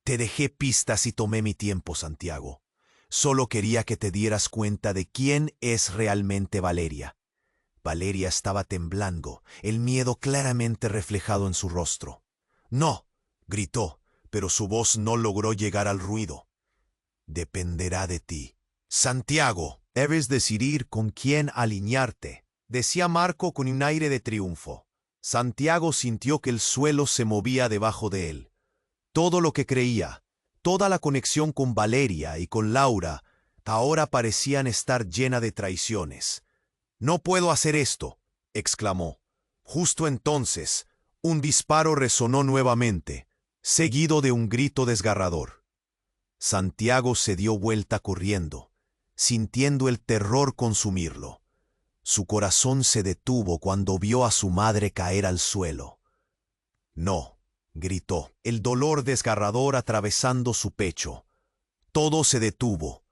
«Te dejé pistas y tomé mi tiempo, Santiago. Solo quería que te dieras cuenta de quién es realmente Valeria». Valeria estaba temblando, el miedo claramente reflejado en su rostro. «No», gritó, pero su voz no logró llegar al ruido. «Dependerá de ti. Santiago, debes decidir con quién alinearte», decía Marco con un aire de triunfo. Santiago sintió que el suelo se movía debajo de él. Todo lo que creía, toda la conexión con Valeria y con Laura, ahora parecían estar llena de traiciones. «No puedo hacer esto», exclamó. Justo entonces, un disparo resonó nuevamente, seguido de un grito desgarrador. Santiago se dio vuelta corriendo, sintiendo el terror consumirlo. Su corazón se detuvo cuando vio a su madre caer al suelo. «No», gritó, el dolor desgarrador atravesando su pecho. Todo se detuvo.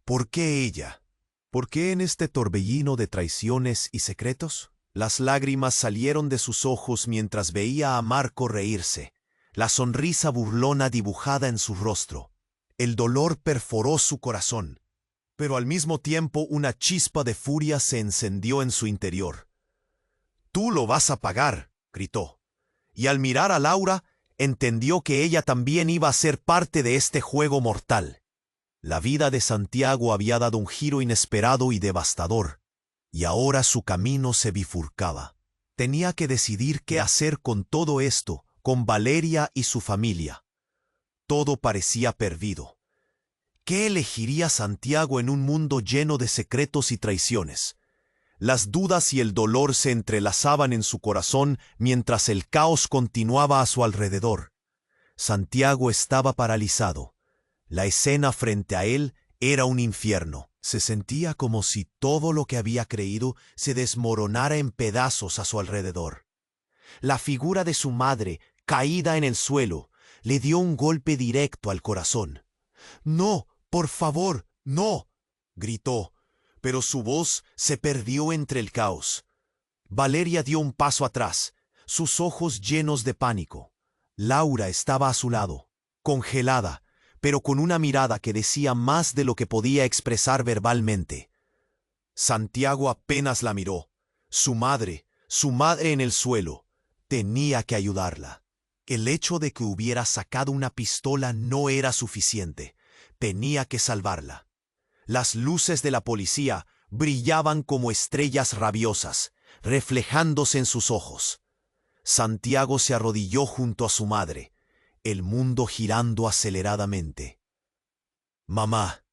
¿Por qué ella? ¿Por qué en este torbellino de traiciones y secretos? Las lágrimas salieron de sus ojos mientras veía a Marco reírse, la sonrisa burlona dibujada en su rostro. El dolor perforó su corazón, pero al mismo tiempo una chispa de furia se encendió en su interior. «Tú lo vas a pagar», gritó, y al mirar a Laura, entendió que ella también iba a ser parte de este juego mortal. La vida de Santiago había dado un giro inesperado y devastador, y ahora su camino se bifurcaba. Tenía que decidir qué hacer con todo esto, con Valeria y su familia. Todo parecía perdido. ¿Qué elegiría Santiago en un mundo lleno de secretos y traiciones? Las dudas y el dolor se entrelazaban en su corazón mientras el caos continuaba a su alrededor. Santiago estaba paralizado. La escena frente a él era un infierno. Se sentía como si todo lo que había creído se desmoronara en pedazos a su alrededor. La figura de su madre, caída en el suelo, le dio un golpe directo al corazón. «¡No, por favor, no!», gritó, pero su voz se perdió entre el caos. Valeria dio un paso atrás, sus ojos llenos de pánico. Laura estaba a su lado, congelada, pero con una mirada que decía más de lo que podía expresar verbalmente. Santiago apenas la miró. Su madre en el suelo. Tenía que ayudarla. El hecho de que hubiera sacado una pistola no era suficiente. Tenía que salvarla. Las luces de la policía brillaban como estrellas rabiosas, reflejándose en sus ojos. Santiago se arrodilló junto a su madre, el mundo girando aceleradamente. «Mamá,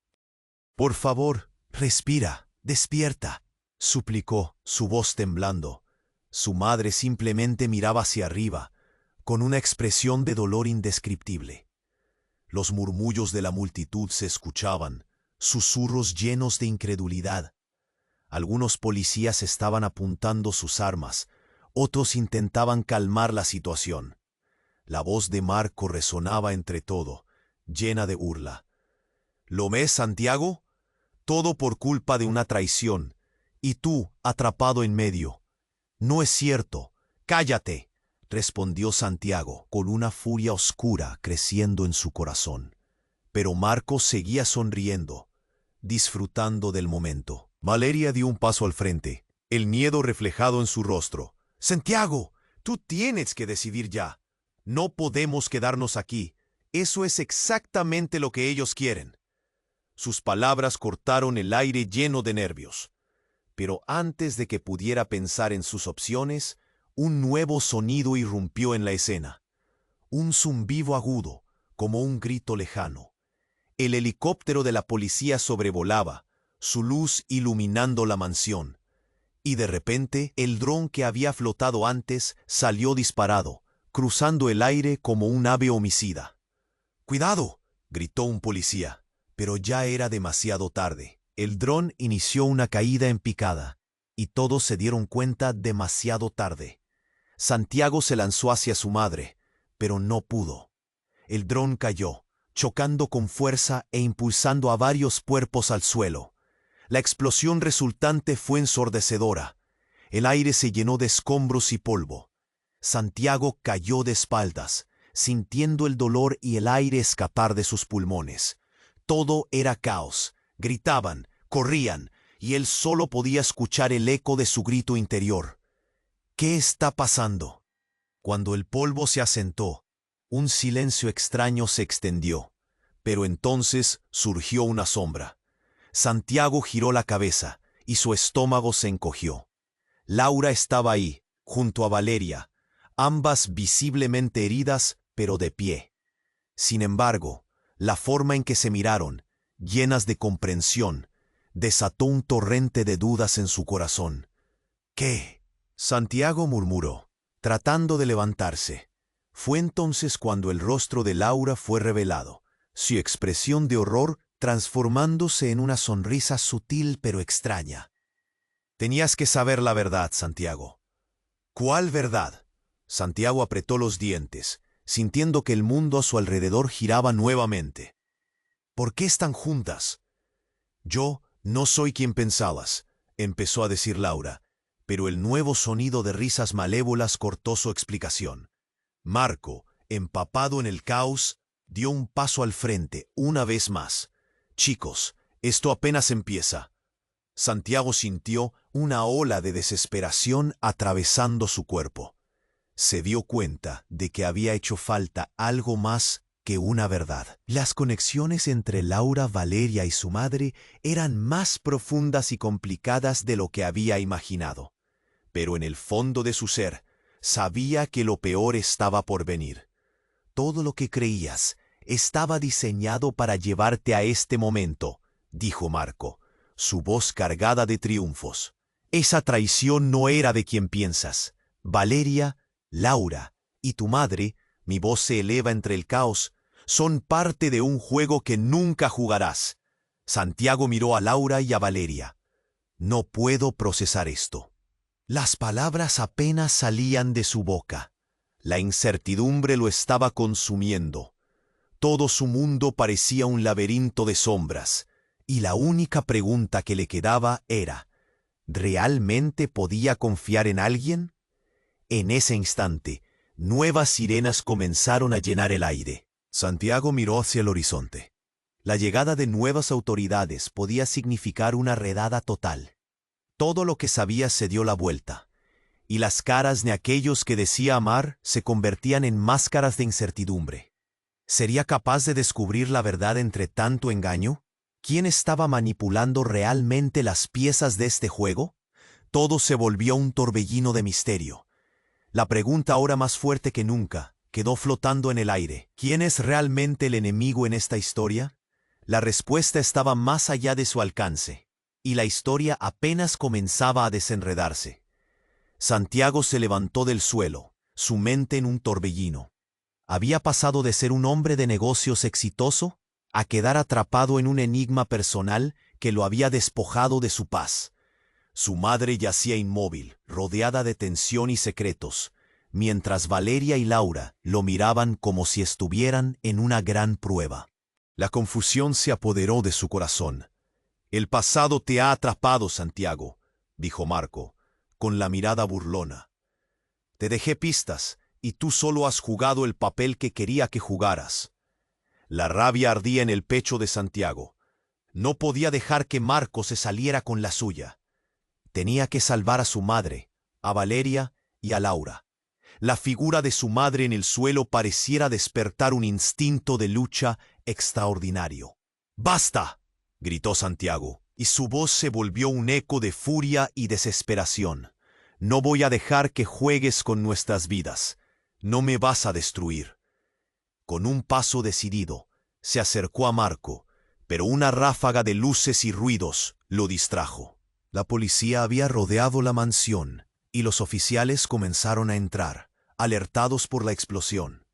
por favor, respira, despierta», suplicó, su voz temblando. Su madre simplemente miraba hacia arriba, con una expresión de dolor indescriptible. Los murmullos de la multitud se escuchaban, susurros llenos de incredulidad. Algunos policías estaban apuntando sus armas, otros intentaban calmar la situación. La voz de Marco resonaba entre todo, llena de burla. «¿Lo ves, Santiago? Todo por culpa de una traición, y tú atrapado en medio». «No es cierto. Cállate», respondió Santiago, con una furia oscura creciendo en su corazón. Pero Marco seguía sonriendo, disfrutando del momento. Valeria dio un paso al frente, el miedo reflejado en su rostro. «Santiago, tú tienes que decidir ya. No podemos quedarnos aquí. Eso es exactamente lo que ellos quieren». Sus palabras cortaron el aire lleno de nervios. Pero antes de que pudiera pensar en sus opciones, un nuevo sonido irrumpió en la escena. Un zumbido agudo, como un grito lejano. El helicóptero de la policía sobrevolaba, su luz iluminando la mansión. Y de repente, el dron que había flotado antes salió disparado, cruzando el aire como un ave homicida. «¡Cuidado!», gritó un policía, pero ya era demasiado tarde. El dron inició una caída en picada, y todos se dieron cuenta demasiado tarde. Santiago se lanzó hacia su madre, pero no pudo. El dron cayó, chocando con fuerza e impulsando a varios cuerpos al suelo. La explosión resultante fue ensordecedora. El aire se llenó de escombros y polvo. Santiago cayó de espaldas, sintiendo el dolor y el aire escapar de sus pulmones. Todo era caos. Gritaban, corrían, y él solo podía escuchar el eco de su grito interior. «¿Qué está pasando?». Cuando el polvo se asentó, un silencio extraño se extendió, pero entonces surgió una sombra. Santiago giró la cabeza, y su estómago se encogió. Laura estaba ahí, junto a Valeria, ambas visiblemente heridas, pero de pie. Sin embargo, la forma en que se miraron, llenas de comprensión, desató un torrente de dudas en su corazón. «¿Qué?», Santiago murmuró, tratando de levantarse. Fue entonces cuando el rostro de Laura fue revelado, su expresión de horror transformándose en una sonrisa sutil pero extraña. «Tenías que saber la verdad, Santiago». «¿Cuál verdad?». Santiago apretó los dientes, sintiendo que el mundo a su alrededor giraba nuevamente. «¿Por qué están juntas?». «Yo no soy quien pensabas», empezó a decir Laura, pero el nuevo sonido de risas malévolas cortó su explicación. Marco, empapado en el caos, dio un paso al frente una vez más. «Chicos, esto apenas empieza». Santiago sintió una ola de desesperación atravesando su cuerpo. Se dio cuenta de que había hecho falta algo más que una verdad. Las conexiones entre Laura, Valeria y su madre eran más profundas y complicadas de lo que había imaginado. Pero en el fondo de su ser, sabía que lo peor estaba por venir. Todo lo que creías estaba diseñado para llevarte a este momento, dijo Marco, su voz cargada de triunfos. Esa traición no era de quien piensas. Valeria, Laura y tu madre, mi voz se eleva entre el caos, son parte de un juego que nunca jugarás. Santiago miró a Laura y a Valeria. No puedo procesar esto. Las palabras apenas salían de su boca. La incertidumbre lo estaba consumiendo. Todo su mundo parecía un laberinto de sombras, y la única pregunta que le quedaba era, ¿realmente podía confiar en alguien? En ese instante, nuevas sirenas comenzaron a llenar el aire. Santiago miró hacia el horizonte. La llegada de nuevas autoridades podía significar una redada total. Todo lo que sabía se dio la vuelta, y las caras de aquellos que decía amar se convertían en máscaras de incertidumbre. ¿Sería capaz de descubrir la verdad entre tanto engaño? ¿Quién estaba manipulando realmente las piezas de este juego? Todo se volvió un torbellino de misterio. La pregunta, ahora más fuerte que nunca, quedó flotando en el aire. ¿Quién es realmente el enemigo en esta historia? La respuesta estaba más allá de su alcance, y la historia apenas comenzaba a desenredarse. Santiago se levantó del suelo, su mente en un torbellino. Había pasado de ser un hombre de negocios exitoso a quedar atrapado en un enigma personal que lo había despojado de su paz. Su madre yacía inmóvil, rodeada de tensión y secretos, mientras Valeria y Laura lo miraban como si estuvieran en una gran prueba. La confusión se apoderó de su corazón. «El pasado te ha atrapado, Santiago», dijo Marco, con la mirada burlona. «Te dejé pistas, y tú solo has jugado el papel que quería que jugaras». La rabia ardía en el pecho de Santiago. No podía dejar que Marco se saliera con la suya. Tenía que salvar a su madre, a Valeria y a Laura. La figura de su madre en el suelo pareciera despertar un instinto de lucha extraordinario. «¡Basta!», gritó Santiago, y su voz se volvió un eco de furia y desesperación. «No voy a dejar que juegues con nuestras vidas. No me vas a destruir». Con un paso decidido, se acercó a Marco, pero una ráfaga de luces y ruidos lo distrajo. La policía había rodeado la mansión, y los oficiales comenzaron a entrar, alertados por la explosión.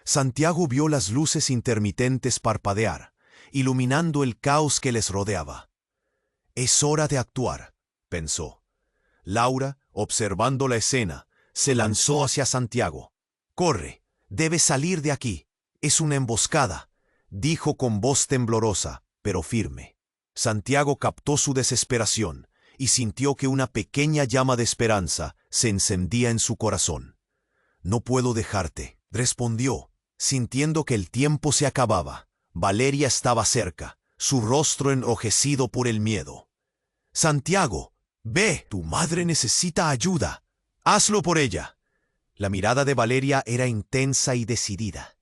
Santiago vio las luces intermitentes parpadear, iluminando el caos que les rodeaba. «Es hora de actuar», pensó. Laura, observando la escena, se lanzó hacia Santiago. «Corre, debes salir de aquí. Es una emboscada», dijo con voz temblorosa, pero firme. Santiago captó su desesperación y sintió que una pequeña llama de esperanza se encendía en su corazón. «No puedo dejarte», respondió, sintiendo que el tiempo se acababa. Valeria estaba cerca, su rostro enrojecido por el miedo. «Santiago, ve, tu madre necesita ayuda. Hazlo por ella». La mirada de Valeria era intensa y decidida.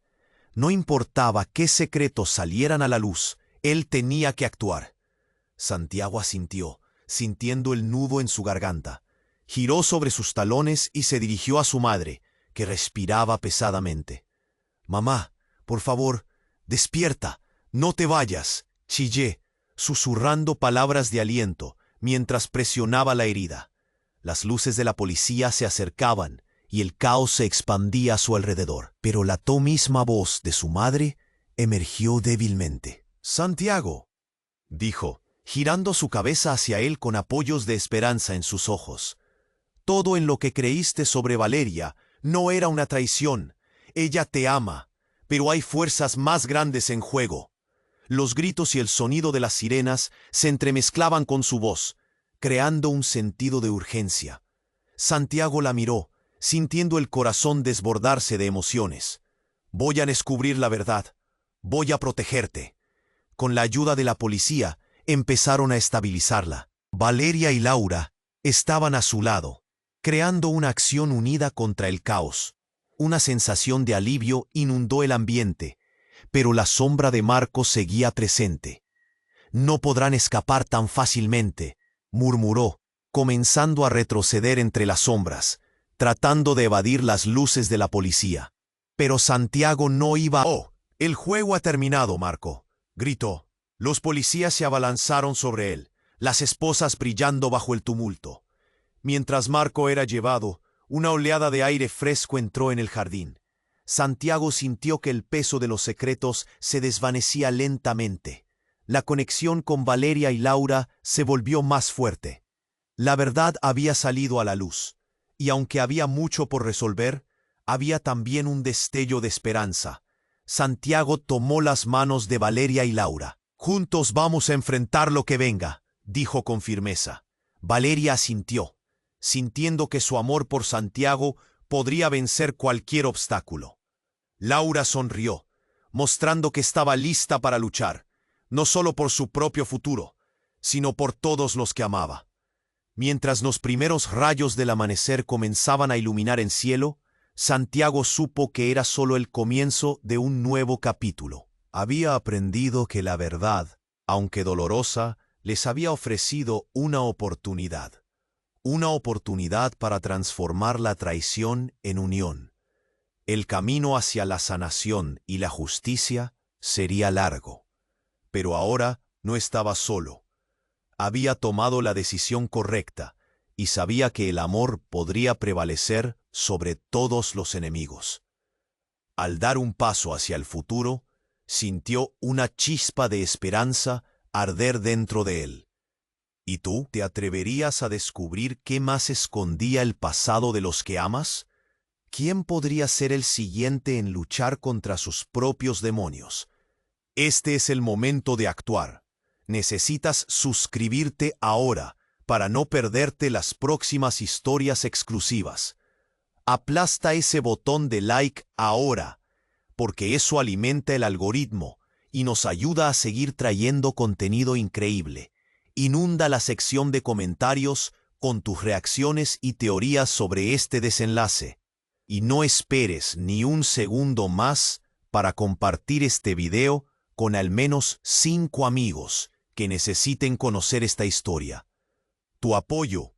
No importaba qué secretos salieran a la luz, él tenía que actuar. Santiago asintió, sintiendo el nudo en su garganta. Giró sobre sus talones y se dirigió a su madre, que respiraba pesadamente. «Mamá, por favor, despierta, no te vayas», chillé, susurrando palabras de aliento, mientras presionaba la herida. Las luces de la policía se acercaban, y el caos se expandía a su alrededor. Pero la misma voz de su madre emergió débilmente. «Santiago», dijo, girando su cabeza hacia él con apoyos de esperanza en sus ojos. «Todo en lo que creíste sobre Valeria no era una traición. Ella te ama, pero hay fuerzas más grandes en juego». Los gritos y el sonido de las sirenas se entremezclaban con su voz, creando un sentido de urgencia. Santiago la miró, sintiendo el corazón desbordarse de emociones. «Voy a descubrir la verdad. Voy a protegerte». Con la ayuda de la policía, empezaron a estabilizarla. Valeria y Laura estaban a su lado. creando una acción unida contra el caos. Una sensación de alivio inundó el ambiente, pero la sombra de Marco seguía presente. «No podrán escapar tan fácilmente», murmuró, comenzando a retroceder entre las sombras, tratando de evadir las luces de la policía. Pero Santiago no iba a... «Oh, el juego ha terminado, Marco», gritó. Los policías se abalanzaron sobre él, las esposas brillando bajo el tumulto. Mientras Marco era llevado, una oleada de aire fresco entró en el jardín. Santiago sintió que el peso de los secretos se desvanecía lentamente. La conexión con Valeria y Laura se volvió más fuerte. La verdad había salido a la luz, y aunque había mucho por resolver, había también un destello de esperanza. Santiago tomó las manos de Valeria y Laura. «Juntos vamos a enfrentar lo que venga», dijo con firmeza. Valeria asintió, sintiendo que su amor por Santiago podría vencer cualquier obstáculo. Laura sonrió, mostrando que estaba lista para luchar, no solo por su propio futuro, sino por todos los que amaba. Mientras los primeros rayos del amanecer comenzaban a iluminar el cielo, Santiago supo que era solo el comienzo de un nuevo capítulo. Había aprendido que la verdad, aunque dolorosa, les había ofrecido una oportunidad para transformar la traición en unión. El camino hacia la sanación y la justicia sería largo, pero ahora no estaba solo. Había tomado la decisión correcta y sabía que el amor podría prevalecer sobre todos los enemigos. Al dar un paso hacia el futuro, sintió una chispa de esperanza arder dentro de él. ¿Y tú te atreverías a descubrir qué más escondía el pasado de los que amas? ¿Quién podría ser el siguiente en luchar contra sus propios demonios? Este es el momento de actuar. Necesitas suscribirte ahora para no perderte las próximas historias exclusivas. Aplasta ese botón de like ahora, porque eso alimenta el algoritmo y nos ayuda a seguir trayendo contenido increíble. Inunda la sección de comentarios con tus reacciones y teorías sobre este desenlace. Y no esperes ni un segundo más para compartir este video con al menos 5 amigos que necesiten conocer esta historia. Tu apoyo